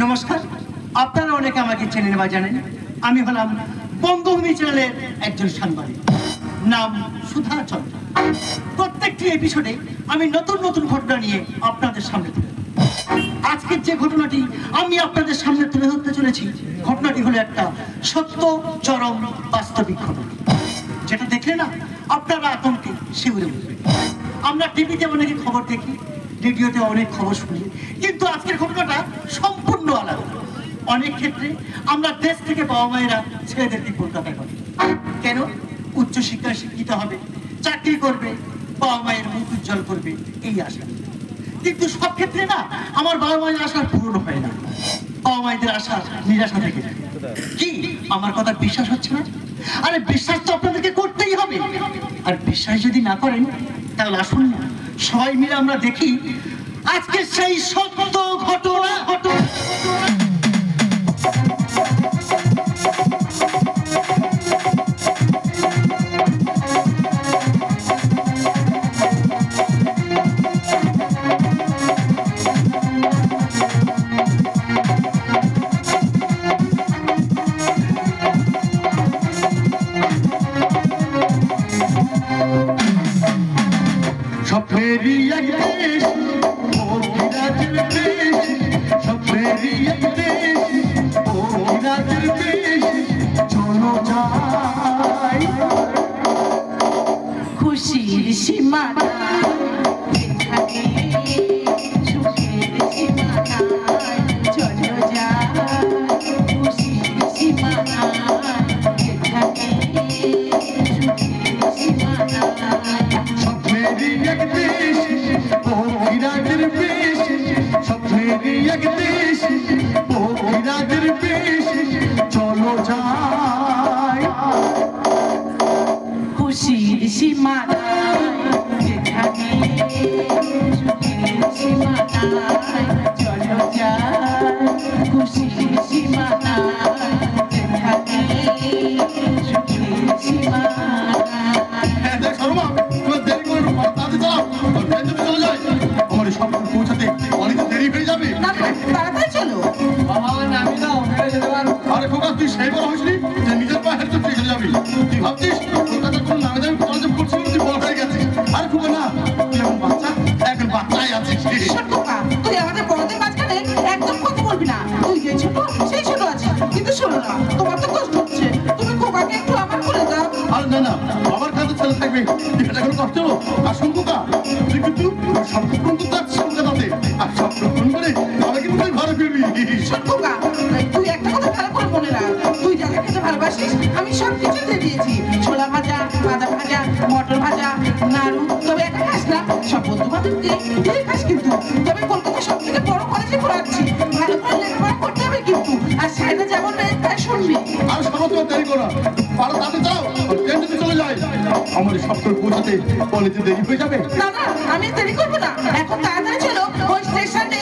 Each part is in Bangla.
নমস্কার, আপনারা অনেকে আমাকে চেনেন বা জানেন। আমি হলাম বঙ্গভূমি চ্যানেলের একজন সাংবাদিক, নাম সুধা চন্দ্র। প্রত্যেকটি এপিসোডে আমি নতুন নতুন ঘটনা নিয়ে আপনাদের সামনে তুলে ধরি। আজকের যে ঘটনাটি আমি আপনাদের সামনে তুলে ধরতে চলেছি, ঘটনাটি হলো একটা সত্য, চরম, বাস্তবিক ঘটনা, যেটা দেখলে না আপনারা আতঙ্কে শিউরে উঠবে। আমরা টিভিতে অনেকে খবর দেখি, রেডিওতে অনেক খবর শুনি, কিন্তু আজকের ঘটনাটা সম্পূর্ণ আলাদা। অনেক ক্ষেত্রে আমরা দেশ থেকে বাবা মায়েরা ছেলেদেরকে কলকাতায় পাঠাই। কেন? উচ্চশিক্ষায় শিক্ষিত হবে, চাকরি করবে, বাবা মায়ের মুখ উজ্জ্বল করবে, এই আশা। কিন্তু সব ক্ষেত্রে না আমার বাবা মায়ের আশা পূরণ হয় না, বাবা মায়েদের আশা নিরাশা থেকে যায়। কি আমার কথা বিশ্বাস হচ্ছে না? আরে বিশ্বাস তো আপনাদেরকে করতেই হবে। আর বিশ্বাস যদি না করেন তাহলে আসুন না সবাই মিলে আমরা দেখি আজকে সেই সত্য ঘটনা। খুশির সীমানা সুখের সীমানা, চলো যাই খুশির সীমানা, সুখের সীমানা। স্বপ্নেরই এক দেশ, ও বিরাটের বেশ, স্বপ্নেরই এক দেশ, ও বিরাটের বেশ, চলো যাই খুশির সীমানা, যেখানে সুখের সীমানা, চলো যাই খুশির সীমানা, যেখানে সুখের সীমানা। পৌঁছাতে অনেক দেরি হয়ে যাবে। তাড়াতাড়ি চলো। আরে খোকা, তুই সেই বড় হইসনি যে নিজের পায়ে হেঁটে চলে যাবি? তুই ভাবছিস কলকাতার কোনো নামে দামি কলেজে পড়ছি বলে তুই বড় হয়ে গেছিস? আরে খোকা না, তুই এখন বাচ্চা, এখন বাচ্চাই আছিস। তুই আমাদের বড়দের মাঝখানে একদম কথা বলবি না। তুই যে ছোট সেই ছোট আছে, কিন্তু শোনো না, তোমার তো কষ্ট হচ্ছে, তুমি খোকাকে একটু আমার করে দাও। আরে না না, আমার কাছে ছেলে থাকবে, এটা কোনো কষ্ট হলো? আর শোন খোকা, তুই কিন্তু স্বপ্ন পূরণ করতে আসছিস কলকাতাতে, আর স্বপ্ন পূরণ করে তবে কিন্তু তুই ঘরে ফিরবি। শোন খোকা, তুই একটা কথা ভালো করে মনে রাখ, তুই যা যা খেতে ভালোবাসিস আমি সব কিছু দিয়ে দিয়েছি। ছোলা ভাজা, বাঁধা ভাজা, মটর ভাজা, নাড়ু, তবে একটা খাস না, সব বন্ধু বান্ধবকে দিয়ে খাস কিন্তু। তবে কলকাতা সব থেকে বড় কলেজে পড়াচ্ছি, ভালো করে লেখাপড়া করতে হবে কিন্তু। আর সাইডে যেমন তাই শুনবি। আর সমস্ত দেরি করো, পারো তাতে যাও, ট্রেন যদি চলে যায় আমার স্বপ্ন পৌঁছাতে কলেজে দেরি হয়ে যাবে। না না, আমি দেরি করবো না, এখন তাড়াতাড়ি চলো ওই স্টেশনে।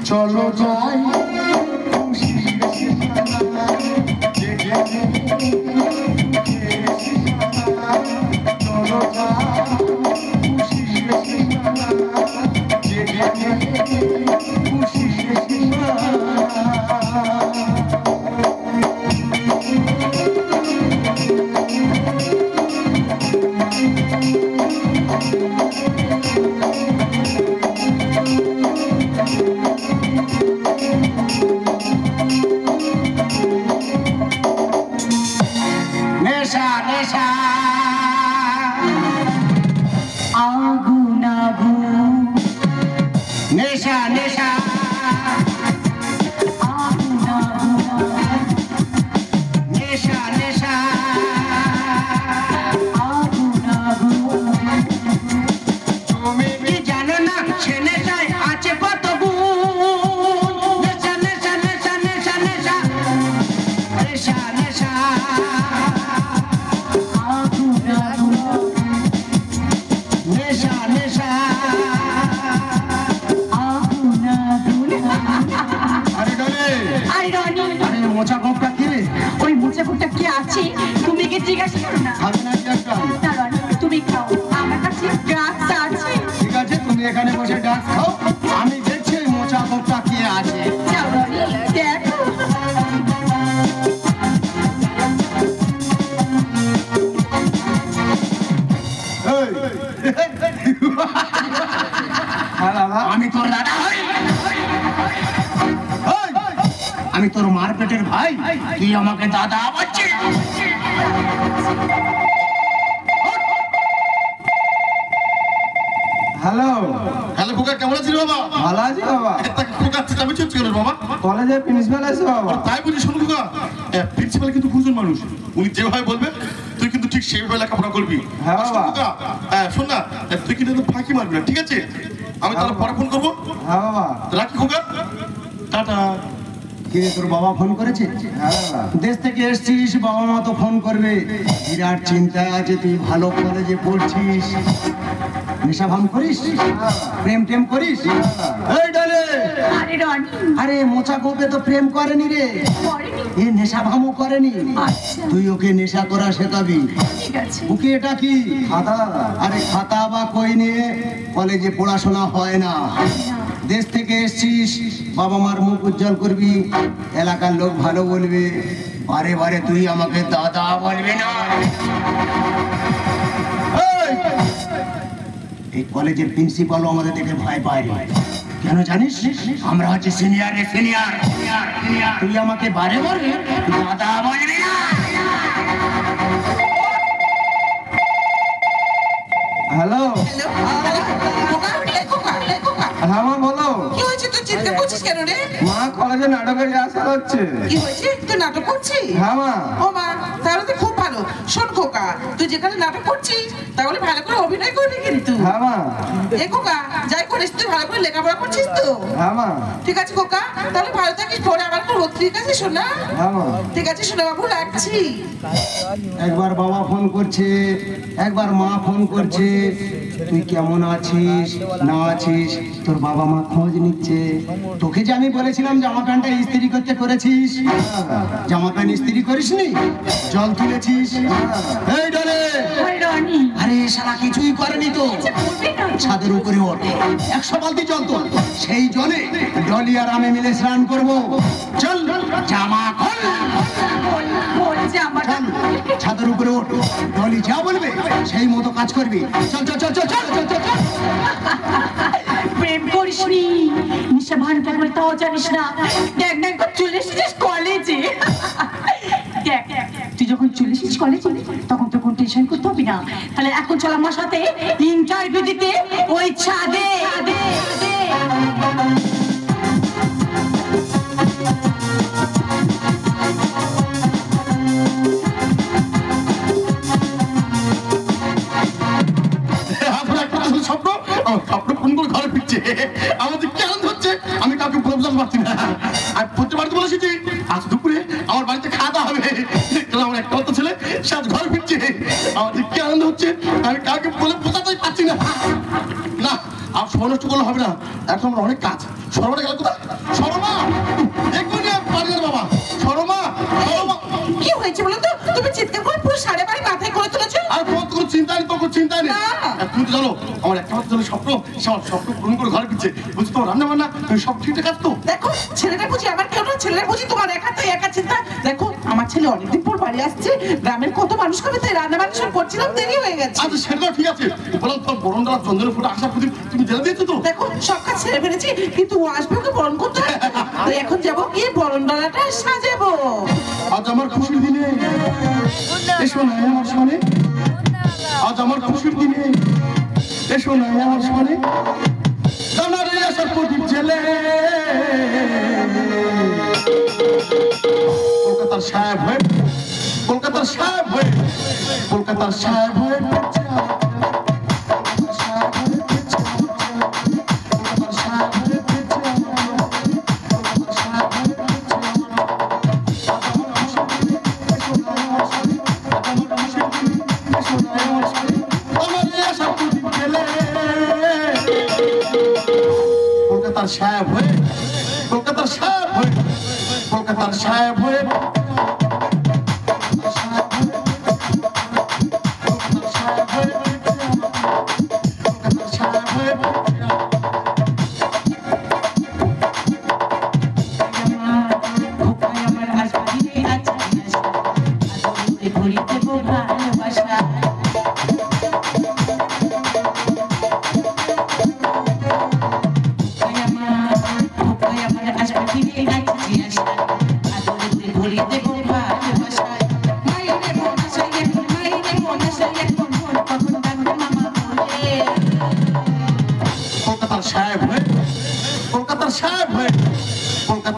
চলো যাই চলো যাই জিজ্ঞাসা করো না। খাবে না কি একটা? না রনি, তুমি খাও, আমার কাছে ড্রাগস আছে। ঠিক আছে, তুমি এখানে বসে ডাক খাও, আমি দেখছি ওই মোচা কোপটা কি আছে। যাও রনি, দেখো। আমি তোর দাদা হই, আমি তোর মার পেটের ভাই, তুই আমাকে দাদা বলছিস? হ্যালো, হ্যালো খোকা, কেমন আছিস বাবা? ভালো আছি বাবা। খোকা আমি চলছি কেন বাবা? কলেজে প্রিন্সিপাল আছে বাবা। তাই বুঝি? শোন খোকা, প্রিন্সিপাল কিন্তু গুরুজন মানুষ, উনি যেভাবে বলবে তুই কিন্তু ঠিক সেইভাবে লেখাপড়া করবি। হ্যাঁ আর শোন বাবা। খোকা, শোন না, তুই কিন্তু একদম ফাঁকি মারবি না, ঠিক আছে? আমি তাহলে পরে ফোন করবো, হ্যাঁ বাবা। রাখি খোকা, টাটা। কে তোর বাবা ফোন করেছে? হ্যাঁ বাবা। দেশ থেকে এসছিস, বাবা মা তো ফোন করবে, বিরাট চিন্তায় আছে, তুই ভালো কলেজে পড়ছিস, নেশা ভাম করিস, প্রেম টেম করিস? এই ডালে, আরে রনি, আরে মোচা কোপে তো প্রেম করেনি রে, পড়েনি? এ নেশা ভামও করেনি। আচ্ছা, তুই ওকে নেশা করা শেখাবি। ঠিক আছে। ওকে এটা কি খাতা দাদা। আরে খাতা বা কই নিয়ে কলেজে পড়াশোনা হয় না। দেশ থেকে এসছিস, বাবা মার মুখ উজ্জ্বল করবি, এলাকার লোক ভালো বলবে, বারে বারে তুই আমাকে দাদা বলবি না। এই! এই কলেজের প্রিন্সিপালও আমাদের দেখে ভয় পায়, কেন জানিস? আমরা হচ্ছে সিনিয়র সিনিয়র। তুই আমাকে বারে বারে দাদা বলবি না। হ্যালো, হ্যাঁ মা বলো। কি হয়েছে, তুই চিন্তা করছিস কেন রে? মা কলেজে নাটকের রিহার্সাল হচ্ছে। কি হয়েছে, তুই নাটক করছিস? হ্যাঁ মা। ও মা, তাহলে তো খুব ভালো। শোন খোকা, তুই যেখানে নাটক করছিস তাহলে ভালো করে অভিনয় করবি কিন্তু। হ্যাঁ মা। এ খোকা, যাই করিস তুই ভালো করে লেখাপড়া করছিস তো? হ্যাঁ মা। ঠিক আছে খোকা, তাহলে ভালো থাকিস, পরে আবার কোনো ঠিক আছে শোনা? হ্যাঁ মা। ঠিক আছে শোনা বাবু, রাখছি। একবার বাবা ফোন করছে, একবার মা ফোন করছে, তুই কেমন আছিস না আছিস, তোর বাবা মা খোঁজ নিচ্ছে। তোকে যে আমি বলেছিলাম জামা প্যান্টটা ইস্ত্রি করতে করেছিস, জামা প্যান্ট ইস্ত্রি করিসনি, জল তুলেছিস। এই ডলে, আরে রনি, আরে শালা কিছুই করেনি তো, করবে না? ছাদের উপরে ওঠ, 100 বালতি জল তোল, সেই জলে ডলি আর আমি মিলে স্নান করবো। চল, জামা খোল, বল, বল যে আমারটা। চল, ছাদের উপরে ওঠ, ডলি যা বলবে সেই মতো কাজ করবি। চল চল চল চল চল চল চল চল। প্রেম করিসনি, নিশা ভান থাকবে তাও জানিস না। দেখ দেখ, চলে এসেছিস কলেজে। দেখ, তুই যখন চলে এসেছিস কলেজে তখন তো কোনো টেনশন করতে হবে না। তাহলে এখন চল আমার সাথে ইন্টারভিউ দিতে ওই ছাদে। আপনার একটা আসলে স্বপ্ন, আমার স্বপ্ন ফোন করে ঘরে ফিরছে, আমাদের কেন হচ্ছে আমি কাউকে প্রবলেম পাচ্ছি না। আর প্রত্যেক বাড়িতে বলে এসেছি আজ দুপুরে আমার বাড়িতে খাওয়া দাওয়া হবে, কারণ আমার একটা মাত্র ছেলে সে আজ ঘরে ফিরছে, আমাদের কি আনন্দ হচ্ছে আমি কাউকে বলে বোঝাতেই পারছি না। না, আর সময় নষ্ট করলে হবে না, এখন আমার অনেক কাজ। সরমা গেল কোথায়? সরমা, এক্ষুনি পারি না বাবা। সরমা, সরমা। কি হয়েছে বলো তো? তুমি চিৎকার করে পুরো সাড়ে বাড়ি মাথায় করে তুলেছো। আর তোমার তো কোনো চিন্তা নেই, তোর কোনো চিন্তা নেই। না। আর তুমি তো জানো আমার একটা মাত্র ছেলে স্বপ্ন, সে আমার স্বপ্ন পূরণ করে ঘরে ফিরছে। বলছি তোমার রান্না বান্না সব ঠিকঠাক আছে তো? দেখো, ছেলেটা বুঝি আমার কেউ না, ছেলেটা বুঝি তোমার একা চিন্তা। দেখো, আমার ছেলে অনেকদিন পর বাড়ি আসছে, গ্রামের কত মানুষ খাবে, তাই রান্না বান্না সব করছিলাম, দেরি হয়ে গেছে। আচ্ছা সেটা ঠিক আছে, বললাম তোমার বরণডালা চন্দ্রের ফুটে আসার প্রতি তুমি জেনে দিয়েছো তো? দেখো, সব কাজ ছেড়ে ফেলেছি, কিন্তু ও আসবে, ওকে বরণ করতে হবে। তো এখন যাবো গিয়ে বরণ ডালাটা সাজাবো। আজ আমার খুশির দিনে এসো না আমার সনে, আজ আমার খুশির দিনে এসো না আমার সনে, জানারে আসার প্রদীপ জেলে কলকাতার সাহেব হয়ে, কলকাতার সাহেব হয়ে, কলকাতার সাহেব হয়ে কলকাতার সাহেব হয়ে, কলকাতার সাহেব হয়ে, কলকাতার সাহেব হয়ে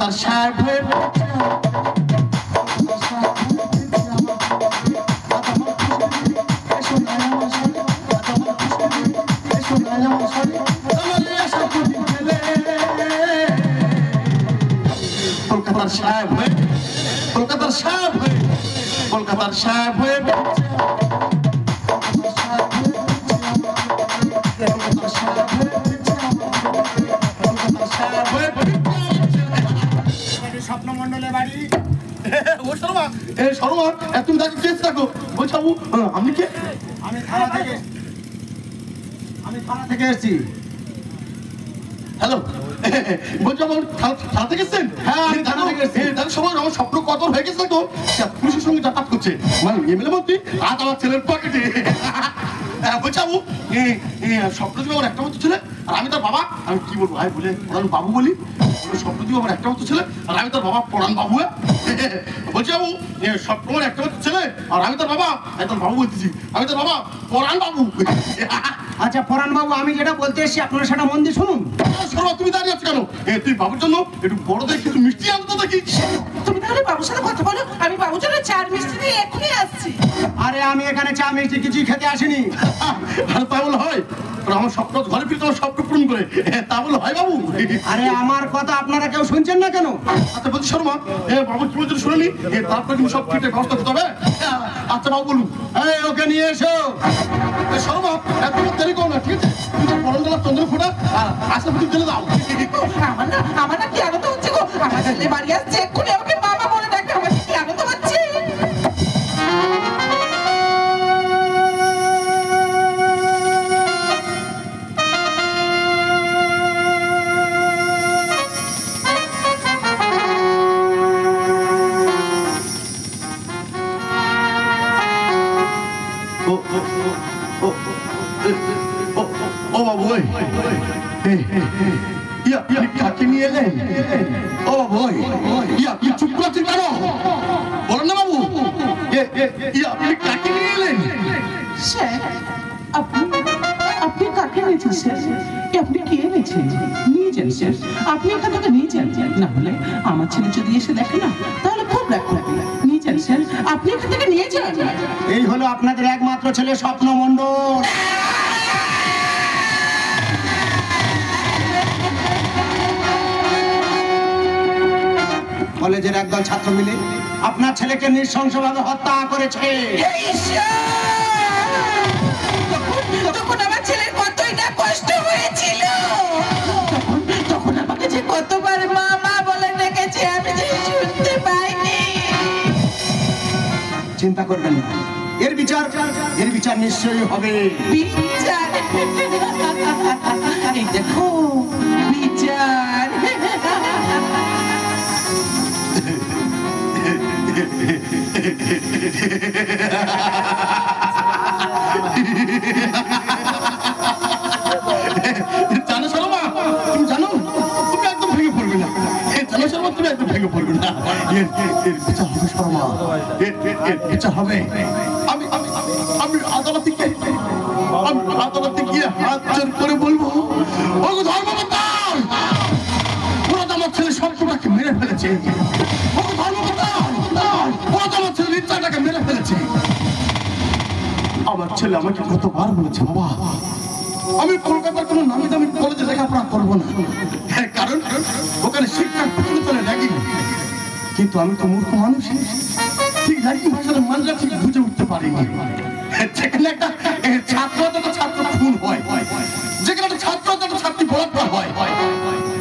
কলকাতার সাহেব হয়ে কলকাতার সাহেব হয়ে কলকাতার সাহেব হয়ে কলকাতার সাহেব হয়ে স্বপ্নমণ্ডলের বাড়ি। ও শর্মা, এই শর্মা, তুমি তাকে কেস রাখো। বলছি বাবু, আপনি কে? আমি থানা থেকে এসেছি। হ্যালো, বলছি বাবু, থানা থেকে এসছেন? হ্যাঁ, আমি থানা থেকে এসেছি। তার সময় আমার স্বপ্ন কত হয়ে গেছে তো পুলিশের সঙ্গে যাতায়াত করছে, মানে এমএলএ মন্ত্রী আজ আমার ছেলের পকেটে। বলছি বাবু, স্বপ্ন তুমি আমার একটা মতো ছেলে আর আমি তার বাবা। আমি কি বলবো ভাই বলে আমি বাবু বলি। স্বপ্ন তুমি আমার একটা মতো ছেলে আর আমি তার বাবা পরাণ বাবু। বলছি বাবু, স্বপ্ন আমার একটা মতো ছেলে আর আমি তার বাবা, তার বাবু বলতেছি, আমি তার বাবা পরাণ বাবু। আচ্ছা পরাণ বাবু, আমি যেটা বলতে এসেছি আপনারা সেটা মন দিয়ে শুনুন। শর্মা, তুমি দাঁড়িয়ে আছো কেন? তুই বাবুর জন্য একটু বড় দেখে কিছু মিষ্টি আনতো দেখি। তুমি তাহলে বাবুর সাথে কথা বলো, আমি বাবুর জন্য চার মিষ্টি দিয়ে এক্ষুনি আসছি। আরে আমি এখানে চা মিষ্টি কিছুই খেতে আসিনি। আর তা বলে হয়? আমার স্বপ্ন ঘরে ফিরে তোমার স্বপ্ন পূরণ করে, তা বলে হয় বাবু? আরে আমার কথা আপনারা কেউ শুনছেন না কেন? আচ্ছা বলছি শর্মা, বাবু কি বলছেন শুনেনি? তারপরে তুমি সব ফিটে ব্যবস্থা করতে হবে। আচ্ছা বাবু বলুন। এই ওকে নিয়ে এসো। শর্মা, এত দেরি করো না, ঠিক আছে? তুমি তো পরম জেলা চন্দ্র ফোটা আর আসলে তুমি জেলে দাও। আমার না কি আনন্দ হচ্ছে গো, আমার ছেলে বাড়ি আসছে, এক্ষুনি আমাকে বাবা বলে ডাকে, আমার কি আনন্দ হচ্ছে। ও বাবু, কাকে নিয়ে এলেন? ও বাবু, আপনি চুপ করেছেন কেন? বলেন না বাবু, আপনি কাকে নিয়ে এলেন? স্যার, আপনি কাকে এনেছেন স্যার? আপনি কে এনেছেন? নিয়ে যান স্যার, আপনি এখান থেকে নিয়ে যান। না হলে আমার ছেলে যদি এসে দেখে না তাহলে খুব রাগ করবে। নিয়ে যান স্যার, আপনি এখান থেকে নিয়ে যান। এই হলো আপনাদের একমাত্র ছেলে স্বপ্নমণ্ডল। কলেজের একদল ছাত্র মিলে আপনার ছেলেকে নৃশংসভাবে হত্যা করেছে। তখন আমার ছেলের কতই না কষ্ট হয়েছিল। তখন আমাকে যে কতবার মা মা বলে ডেকেছে, আমি যে শুনতে পাইনি। চিন্তা করবেন না, এর বিচার নিশ্চয়ই হবে। বিচার, এই দেখো বিচার। জানো শর্মা, তুমি জানো তুমি একদম ভেঙে পড়বে না। জানো শর্মা, তুমি একদম ভেঙে পড়বে না। এর বিচার হবে শর্মা, এর বিচার হবে। আমি আদালতে গিয়ে হাত জোর করে বলবো, ও ধর্মকর্তা, ওরা তো আমার ছেলে সবটাকে মেরে ফেলেছে। ও ধর্মকর্তা, ওরা তো আমার ছেলে ইচ্ছাটাকে মেরে ফেলেছে। আমার ছেলে আমাকে কতবার বলেছে, বাবা আমি কলকাতার কোনো নামি দামি কলেজে লেখাপড়া করবো না, কারণ ওখানে শিক্ষার প্রচলিতনে র্যাগিং। কিন্তু আমি তো মূর্খ মানুষ, ঠিক র্যাগিং ভাষার মানরা ঠিক বুঝে উঠতে পারিনি। যেখানে একটা ছাত্র খুন হয়, যেখানে একটা ছাত্র ছাত্রী বলাৎকার হয়,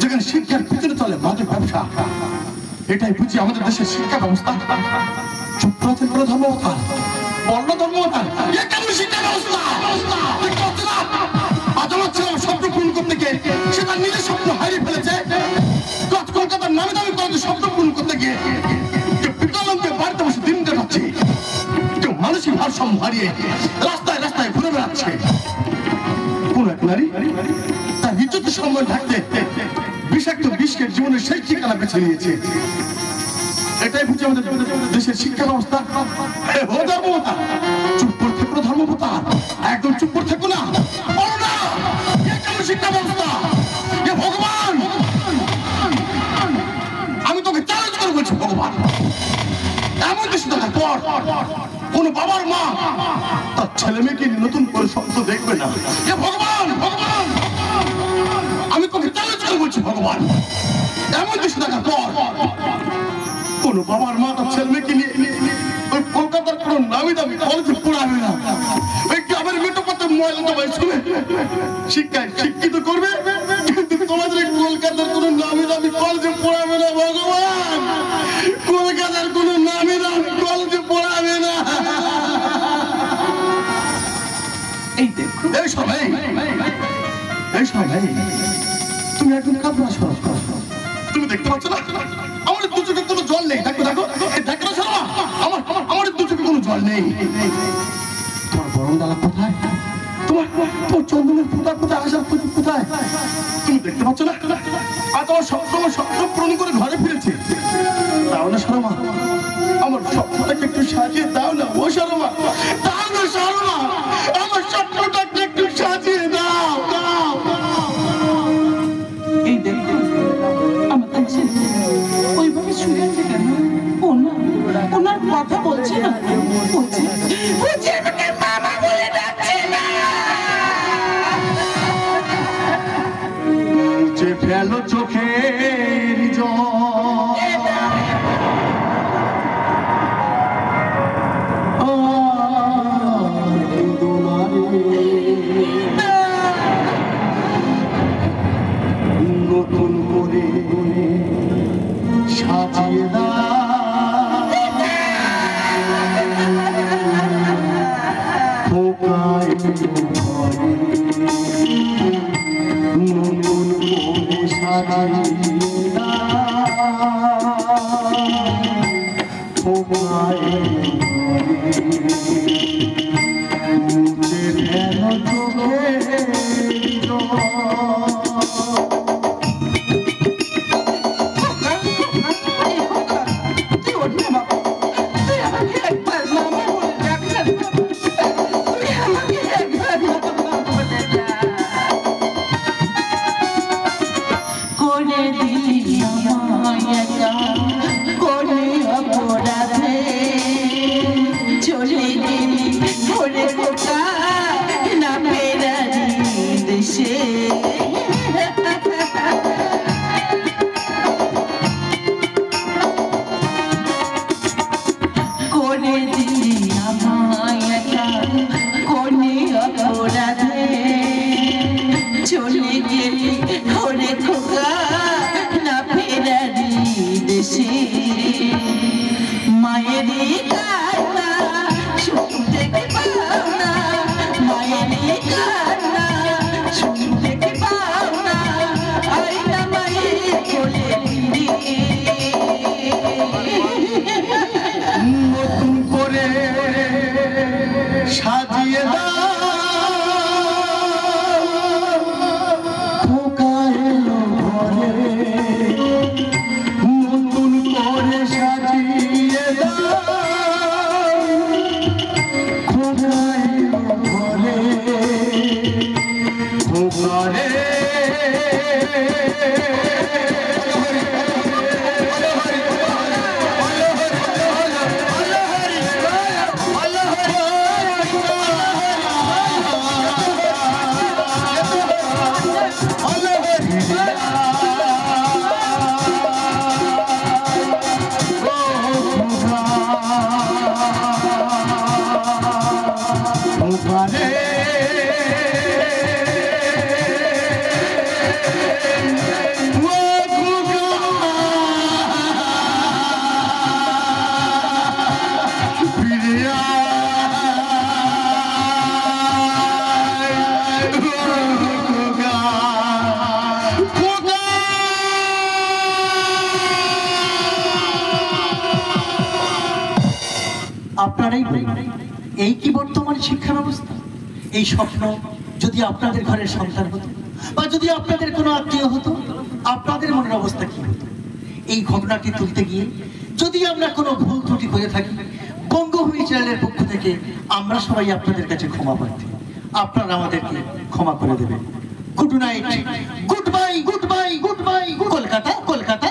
যেখানে শিক্ষার পিছনে চলে মাঝে ব্যবসা, এটাই বুঝি আমাদের দেশের শিক্ষা ব্যবস্থা। চুপ আছে করে ধর্মবতার, বর্ণ ধর্মবতার, এ কেমন শিক্ষা ব্যবস্থা? আজ আমার ছেলে স্বপ্ন পূরণ করতে গিয়ে সে তার নিজের স্বপ্ন হারিয়ে ফেলেছে। কলকাতার নামে দামি কলেজে স্বপ্ন পূরণ করতে গিয়ে বিকলঙ্কে বাড়িতে বসে দিন কাটাচ্ছে, কেউ মানসিক ভারসাম্য হারিয়ে রাস্তায় রাস্তায় ঘুরে বেড়াচ্ছে। কোন এক নারী তার ইজ্জতের সম্মান থাকতে বিষাক্ত বিষকে জীবনের শেষ ঠিকানা বেছে নিয়েছে। এটাই বুঝি আমাদের দেশের শিক্ষা ব্যবস্থা। ও ধর্মবতা, চুপ করে থেকো ধর্মবতা, একদম চুপ করে থেকো না। শিক্ষা ব্যবস্থা, ভগবান আমি তো কোনো বাবার মা তার ছেলে মেয়েকে নতুন করে স্বপ্ন দেখবে না। এ ভগবান, ভগবান, আমি তোকে চ্যালেঞ্জ করে বলছি ভগবান, এমন কিছু দেখার পর কোনো বাবার মা তার ছেলে মেয়েকে নিয়ে ওই কলকাতার কোনো নামি দামি কলেজে পড়াবে না, ওই গ্রামের মেটো পথে ময়লা স্কুলে শিক্ষায় শিক্ষিত করবে, কিন্তু তোমাদের কলকাতার কোনো নামি দামি কলেজে পড়াবে না ভগবান, কলকাতার কোনো নামি দামি কলেজে পড়াবে না। এই দেখো এই সময় তুমি একদম কাপড় সর, তুমি দেখতে পাচ্ছ না আমার দু চোখে কোনো জল নেই? দেখো দেখো, এই দেখো না শর্মা, আমার দু চোখে কোনো জল নেই। তোমার বরং ডালা কোথায়? তোমার চন্দনের ফুটা কোথায়? আসার কোথায়? তুমি দেখতে পাচ্ছ না? আর তোমার সবসময় স্বপ্ন পূরণ করে ঘরে ফিরেছে। দাও না শর্মা, আমার স্বপ্নটাকে একটু সাজিয়ে দাও না ও শর্মা, দাও না শর্মা, আমার স্বপ্নটাকে একটু সাজিয়ে দাও। এই দেখো আমার কাছে ওইভাবে শুনে আছে কেন? ওনার কথা বলছে না, বলছে আমাকে মামা বলে ডাকছে না। যে ফেলো চোখের জল, নতুন করে সাজিয়ে দাও, খোকায় ঘরে নতুন করে সাজিয়ে দাও, খোকায় ঘরে মুছে ফেলো চোখের জল। নতুন করে সাজিয়ে দাও, খোকা এলো ঘরে, নতুন করে সাজিয়ে দাও, খোকা এলো ঘরে, খোকা রে। আপনারাই এই কি বর্তমান শিক্ষা ব্যবস্থা? এই স্বপ্ন যদি আপনাদের ঘরের সন্তান হতো বা যদি আপনাদের কোনো আত্মীয় হতো, আপনাদের মনের অবস্থা কি হতো? এই ঘটনাটি তুলতে গিয়ে যদি আমরা কোনো ভুল ত্রুটি করে থাকি, বঙ্গভূমি চ্যানেলের পক্ষ থেকে আমরা সবাই আপনাদের কাছে ক্ষমা প্রার্থী। আপনারা আমাদেরকে ক্ষমা করে দেবেন। Good night, good bye, good bye, good bye. Kolkata, Kolkata.